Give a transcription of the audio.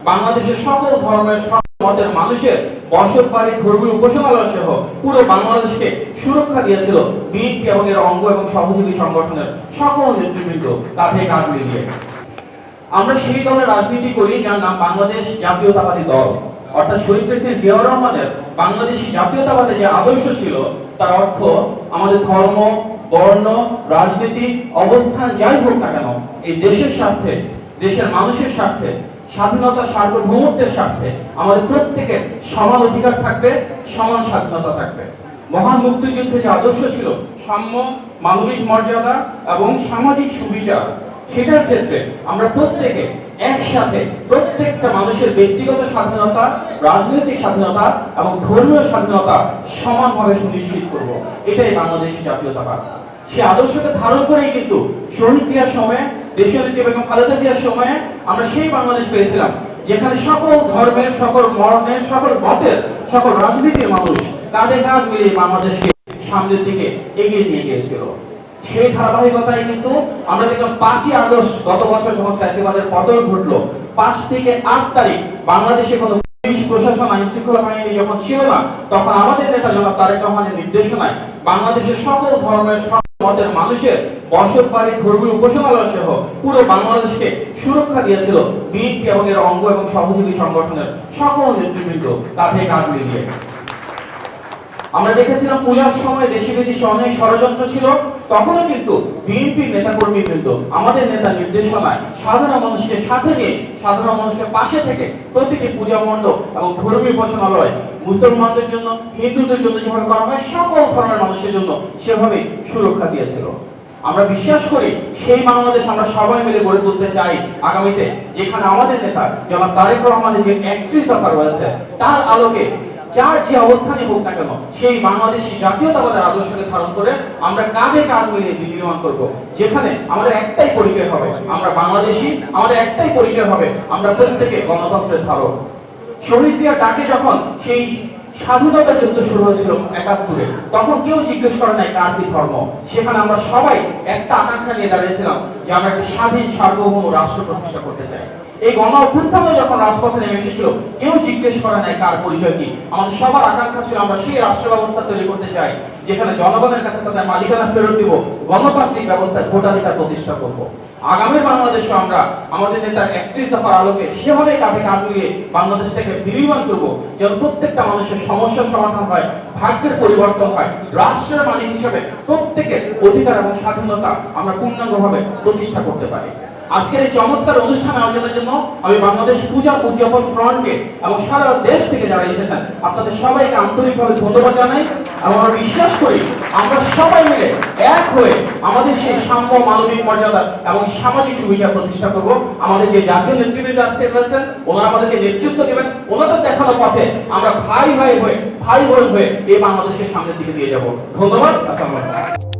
বাংলাদেশের সকল ধর্মের মতের মানুষের বসত বাড়ি, ধর্মীয় উপাসনালয় সহ পুরো বাংলাদেশকে সুরক্ষা দিয়েছিল বিএনপি এবং এর অঙ্গ এবং সহযোগী সংগঠনের সকল নেতৃবৃন্দ কাঁধে কাঁধ মিলিয়ে। আমরা সেই দলের রাজনীতি করি যার নাম বাংলাদেশ জাতীয়তাবাদী দল, অর্থাৎ শহীদ প্রেসিডেন্ট জিয়াউর রহমানের বাংলাদেশী জাতীয়তাবাদের যে আদর্শ ছিল তার অর্থ আমাদের ধর্ম, বর্ণ, রাজনীতি, অবস্থান যাই হোক না কেন এই দেশের স্বার্থে, দেশের মানুষের স্বার্থে, স্বাধীনতা সার্বভৌমত্বের স্বার্থে আমাদের প্রত্যেকের সমান অধিকার থাকবে, সমান স্বাধীনতা থাকবে। মহান মুক্তিযুদ্ধের যে আদর্শ ছিল সাম্য, মানবিক মর্যাদা এবং সামাজিক সুবিচার, সেটার ক্ষেত্রে আমরা প্রত্যেকে একসাথে প্রত্যেকটা মানুষের ব্যক্তিগত স্বাধীনতা, রাজনৈতিক স্বাধীনতা এবং ধর্মীয় স্বাধীনতা সমানভাবে সুনিশ্চিত করব। এটাই বাংলাদেশী জাতীয়তাবাদ। সেই আদর্শকে ধারণ করেই কিন্তু শহীদ জিয়ার সময়ে, দেশীয় নেত্রী বেগম খালেদা জিয়ার সময়ে আমরা সেই বাংলাদেশ পেয়েছিলাম যেখানে সকল ধর্মের, সকল বর্ণের, সকল মতের, সকল রাজনীতির মানুষ কাঁধে কাঁধ মিলিয়ে বাংলাদেশকে সামনের দিকে এগিয়ে নিয়ে গিয়েছিল। সেই ধারাবাহিকতায় কিন্তু আমরা দেখলাম 5ই আগস্ট গত বছর যখন ফ্যাসিবাদের পতন ঘটলো, 5 থেকে 8 তারিখ বাংলাদেশে কোনো পুলিশ প্রশাসন, আইন শৃঙ্খলা বাহিনী যখন ছিল না, তখন আমাদের নেতা জনাব তারেক রহমানের নির্দেশনায় বাংলাদেশের সকল ধর্মের, সকল মতের মানুষের বসত বাড়ি, ধর্মীয় উপাসনালয় সহ পুরো বাংলাদেশকে সুরক্ষা দিয়েছিল বিএনপি এবং এর অঙ্গ এবং সহযোগী সংগঠনের সকল নেতৃবৃন্দ কাঁধে কাঁধ মিলিয়ে। আমরা দেখেছিলাম পূজার সময় দেশি বিদেশি অনেক ষড়যন্ত্র ছিল, তখনও কিন্তু বিএনপির নেতাকর্মী কিন্তু আমাদের নেতা নির্দেশনায় সাধারণ মানুষকে সাথে নিয়ে, সাধারণ মানুষের পাশে থেকে প্রতিটি পূজা মণ্ডপ এবং ধর্মীয় উপাসনালয় মুসলমানদের জন্য, হিন্দুদের জন্য যেভাবে করা হয় সকল ধর্মের মানুষের জন্য সেভাবে সুরক্ষা দিয়েছিল। আমরা বিশ্বাস করি সেই বাংলাদেশ আমরা সবাই মিলে গড়ে তুলতে চাই আগামীতে, যেখানে আমাদের নেতা জনাব তারেক রহমানের যে 31 দফা রয়েছে তার আলোকে যার যে অবস্থানই হোক না কেন সেই বাংলাদেশী জাতীয়তাবাদের আদর্শকে ধারণ করে আমরা কাঁধে কাঁধ মিলিয়ে বিনির্মাণ করব, যেখানে আমাদের একটাই পরিচয় হবে আমরা বাংলাদেশী, আমাদের একটাই পরিচয় হবে আমরা প্রত্যেকে গণতন্ত্রের ধারক। শহীদ জিয়ার ডাকে যখন সেই স্বাধীনতা যুদ্ধ শুরু হয়েছিল 71-এ, তখন কেউ জিজ্ঞেস করে নাই কার কি ধর্ম। সেখানে আমরা সবাই একটা আকাঙ্ক্ষা নিয়ে দাঁড়িয়েছিলাম যে আমরা একটি স্বাধীন সার্বভৌম রাষ্ট্র প্রতিষ্ঠা করতে চাই। এই গণ অভ্যুত্থানে যখন রাজপথে নেমে এসেছিল কেউ জিজ্ঞেস করে নাই কার পরিচয় কি। আমাদের সবার আকাঙ্ক্ষা ছিল আমরা সেই রাষ্ট্র ব্যবস্থা তৈরি করতে চাই যেখানে জনগণের কাছে তাদের মালিকানা ফেরত দিব, গণতান্ত্রিক ব্যবস্থায় ভোটাধিকার প্রতিষ্ঠা করব। আগামী বাংলাদেশে আমরা আমাদের নেতার 31 দফার আলোকে সেভাবে কাঁধে কাঁধ মিলিয়ে বাংলাদেশটাকে বিনির্মাণ করব যেন প্রত্যেকটা মানুষের সমস্যার সমাধান হয়, ভাগ্যের পরিবর্তন হয়, রাষ্ট্রের মালিক হিসেবে প্রত্যেকের অধিকার এবং স্বাধীনতা আমরা পূর্ণাঙ্গভাবে প্রতিষ্ঠা করতে পারি। আজকের এই চমৎকার অনুষ্ঠান আয়োজনের জন্য আমি বাংলাদেশ পূজা উদযাপন ফ্রন্টকে এবং সারা দেশ থেকে যারা এসেছেন আপনাদের সবাইকে আন্তরিকভাবে ধন্যবাদ জানাই এবং আমরা বিশ্বাস করি আমরা সবাই মিলে এক হয়ে আমাদের সেই সাম্য, মানবিক মর্যাদা এবং সামাজিক সুবিধা প্রতিষ্ঠা করব। আমাদের যে জাতীয় নেতৃবৃন্দ আসতে রয়েছেন ওনারা আমাদেরকে নেতৃত্ব দেবেন, ওনাদের দেখানো পথে আমরা ভাই ভাই হয়ে, ভাই বোন হয়ে এই বাংলাদেশকে সামনের দিকে দিয়ে যাব। ধন্যবাদ। আসসালামু আলাইকুম।